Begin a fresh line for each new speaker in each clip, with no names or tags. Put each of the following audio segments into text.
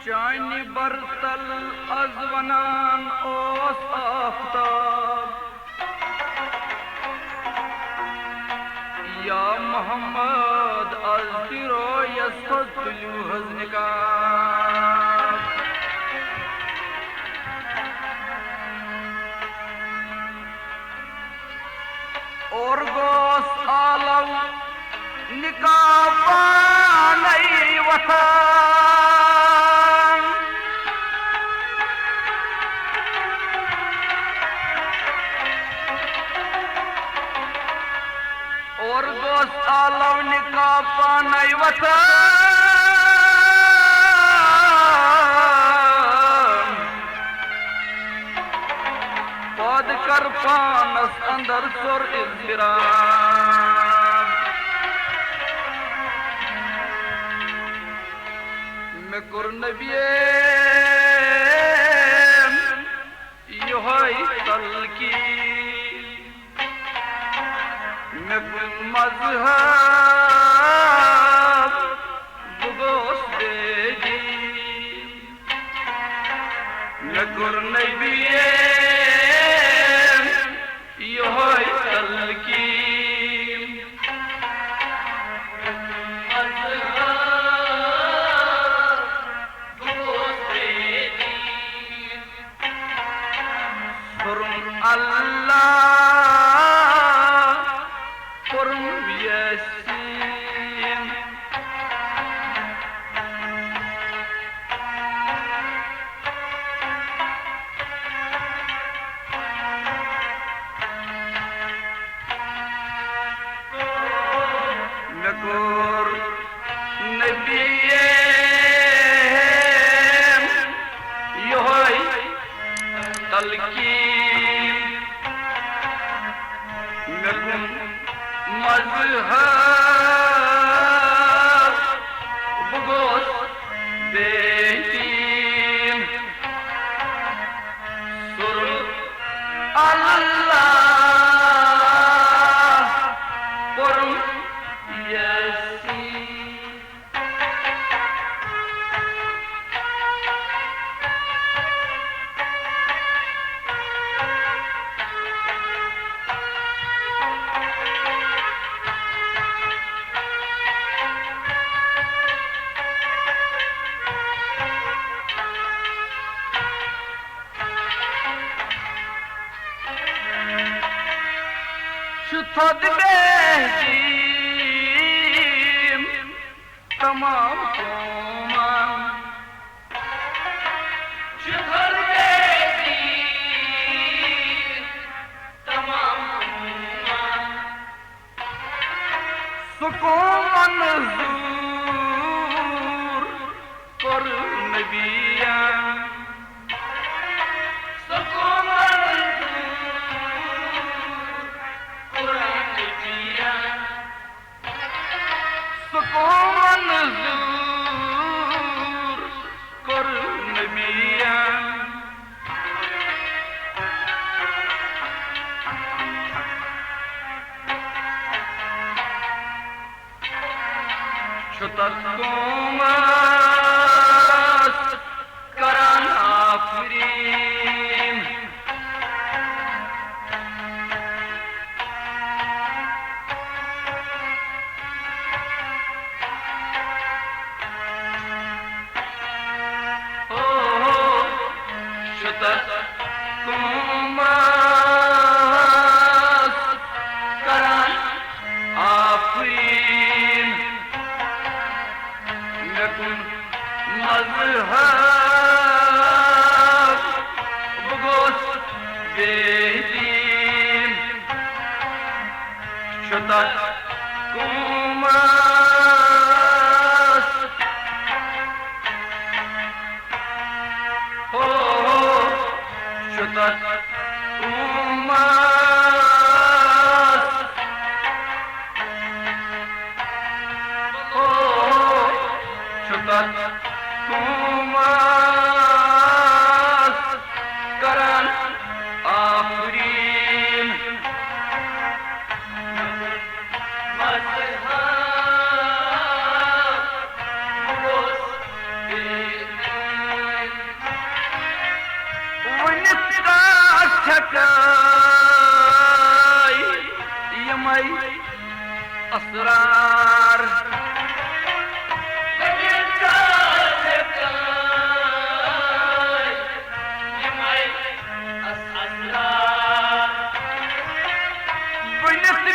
चानि बरतल az वनान ओस आफ्ताब या Mohammad az दिरो यसद तुलूहज निकाब और गोस आलव निकाबा नहीं वतन और गोस आलव निकाबा नहीं वतन पद कर पानस अंदर सुर इज़्तिराब मैं कुर नबिये योहाई तलकी मैं कुल मज़हब बुगोस देगी मैं कुर नबिये योहाई तलकी Allah kurum yasin nakur nabiye yohay talqin मज़हब बुगोस देतीम सुर अल्लाह कुरम यसीन शुथद बेहतीम तमाम कौमान शुथद बेहतीम तमाम कौमान सुकून मंजूर कर नबिया मंजूर कर नबिया छुतत कोमस करान आफरीन कोमस करान आफरीन नकुन मज़हब बुगोस देतीम शुतत कोमस शुतत कोमस शुतत कोमस करान आफरीन मज़हब बुगोस देतीम सकय यमै असरार बुनित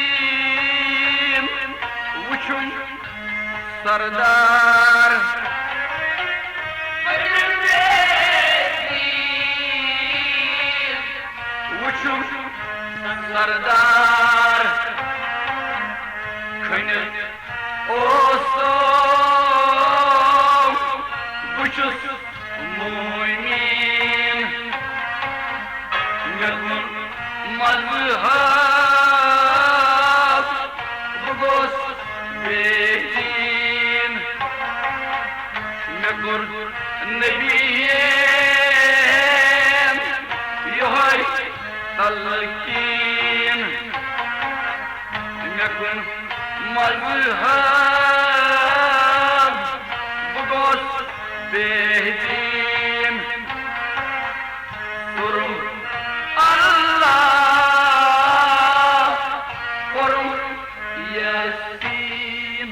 बेहदीन वुचुम सरदार वुचुम सरदार खन ओसो बुचुस मोमिन मेकुन मजहब बगोस बेदीन मेकुन नबीन योहै तलकीन मेकुन मजहब बगोस बेदीन सुरुम अल्लाह कुरुम यासीन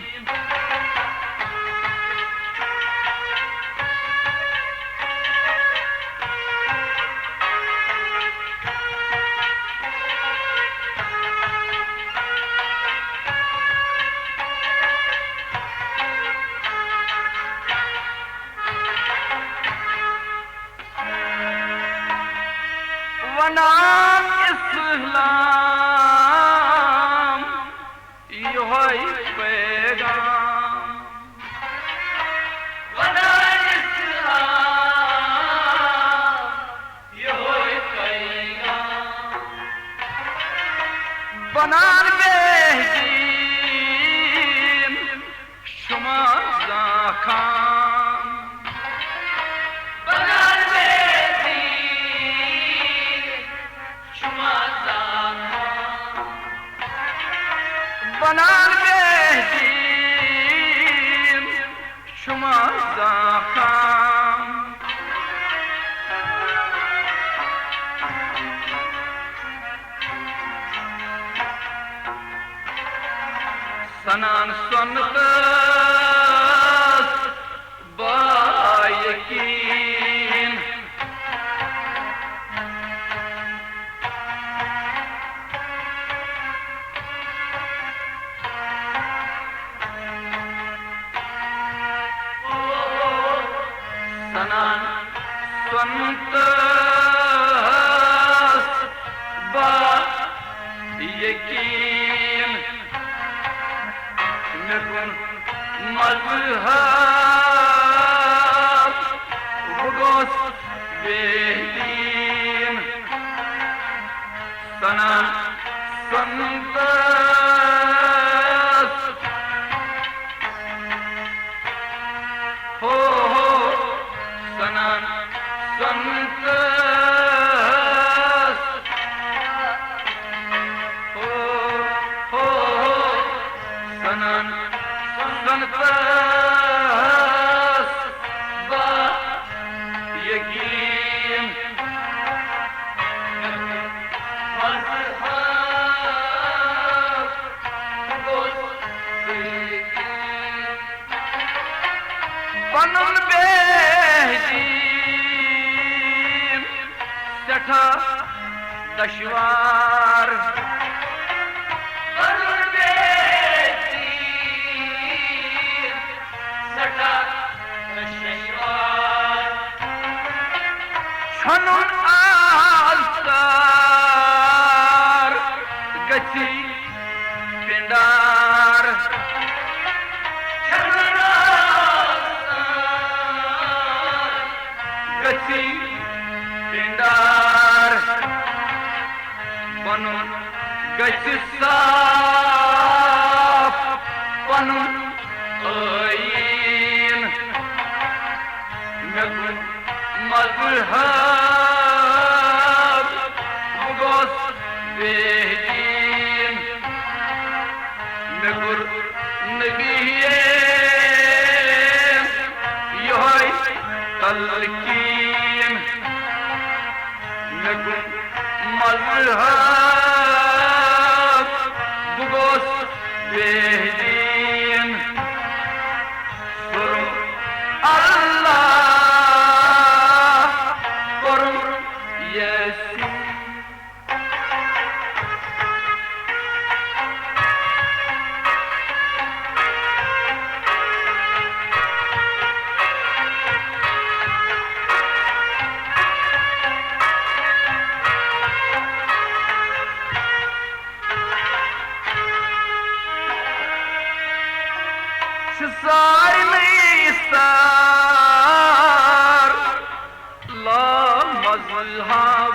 वनाम इस्लाम योहै पैगाम वनाम इस्लाम योहै पैगाम बनान बेहदीन शुमा जाखाम बनान बनान बेहदीन शुमा जाखाम सनान सुन्नतस बायकीन सनान सुन्नतस बायकीन मेकुन मजहब बगोस बेदीन सनान सुन्नतस हो सनान सुन्नतस हो सनान सुन्नतस बायकीन मजहब बगोस बेदीन बनन बेहदीन सठा दशवार बनन बेहदीन सठा दशवार छनुन आस्तार गति पिंडार गति पिंडार बनून गति साफ बनून आईन मेकुन मजहब बगोस बेदीन मेकुर नबीये योहै तलकीन mekun mazhab bugos behdin sorum Allah korum yesin Sar la mazhab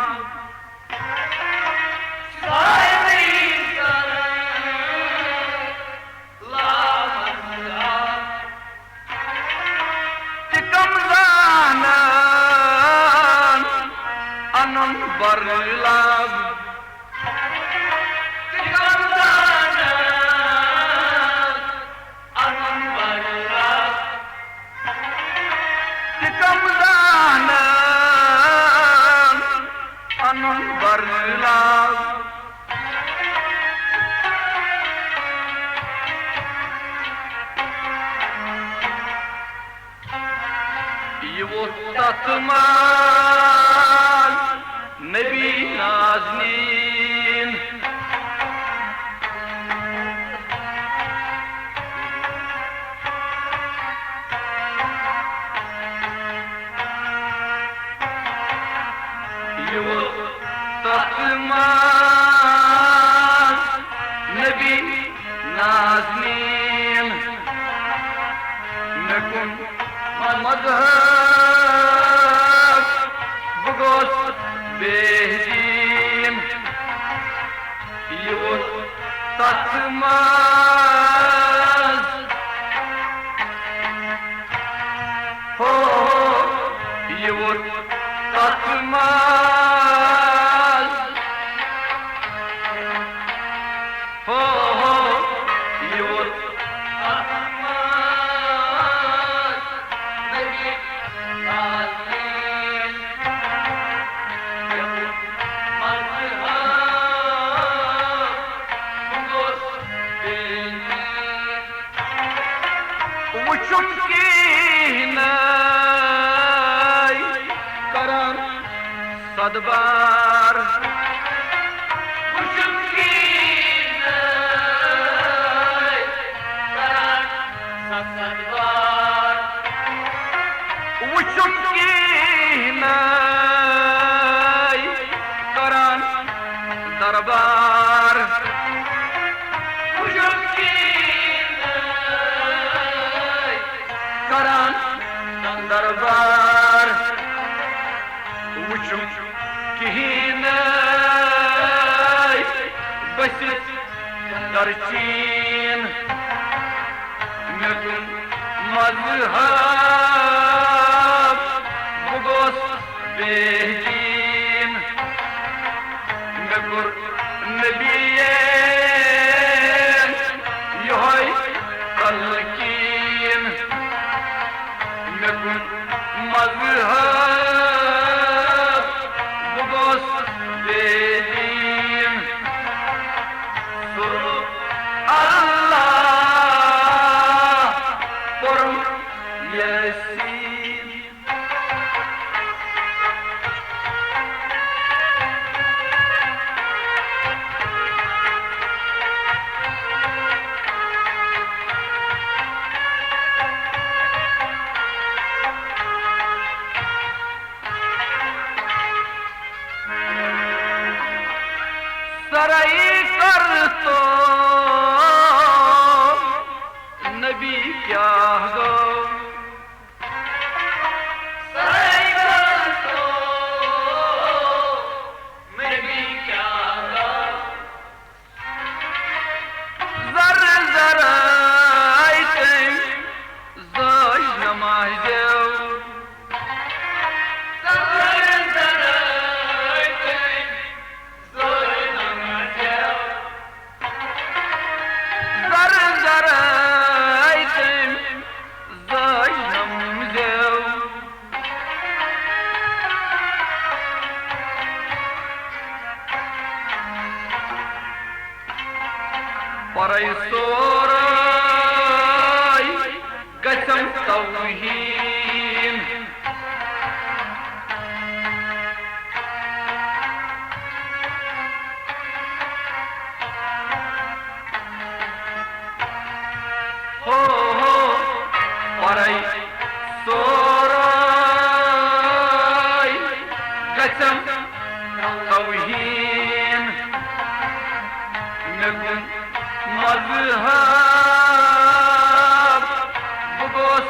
la mazhab tikam zanan anam barlab Tatman Nebi Naznin Tatman Nebi Naznin Mekun mazhab bugos behdin yuvut tatmaz ho yuvut tatmaz ho yuvut Sadbar Uçum kinay karan darbar Uçum kinay karan darbar Uçum kinay basit darchin mekun mazhab bugos behdin mekur nebiyen yohay talkin mekun mazhab bugos behdin sorum Allah korum yesin sarai kar to नबी क्या हो सराय कर तो नबी क्या हो जर जर आइते ज़ोई नमाज़ जर जर आइते ज़ोई नमाज़ जर जर Paray soray Gacam tawhin Ho ho Paray soray Gacam tawhin Nekun mazhab bugos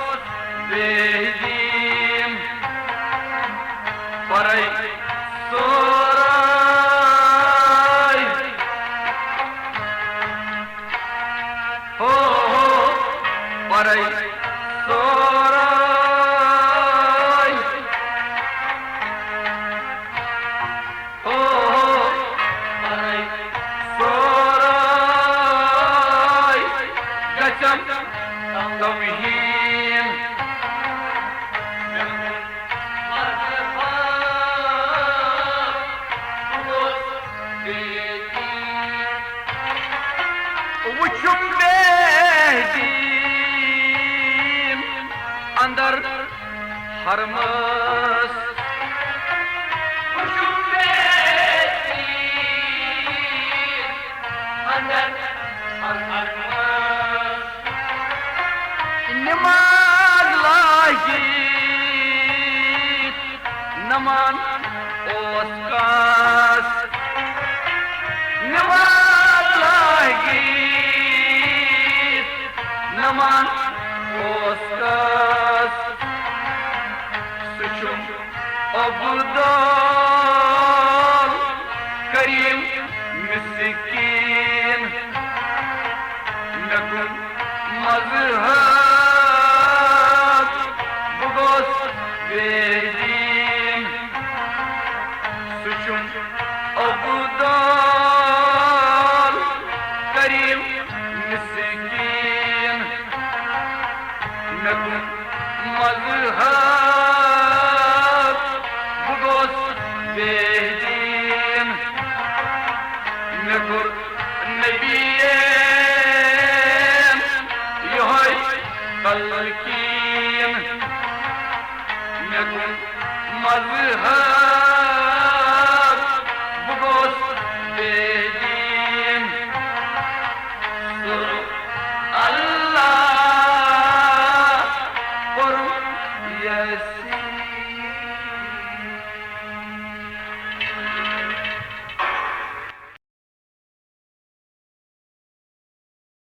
behdim Paray soray Ho ho Paray soray Ho ho Paray soray Gacam tawhin Uçum behdim andar harmas Uçum behdim andar harmas Nimaz lahit naman oskas Nimaz lahit naman oskas Suçum abdal karim miskin Nekun mazhab bugos behdim Suçum abdal karim miskin Nekun mazhab bugos behdim Nekur nebiyem yohay talkin Nekun mazhab bugos behdim Sur Allah korum yesin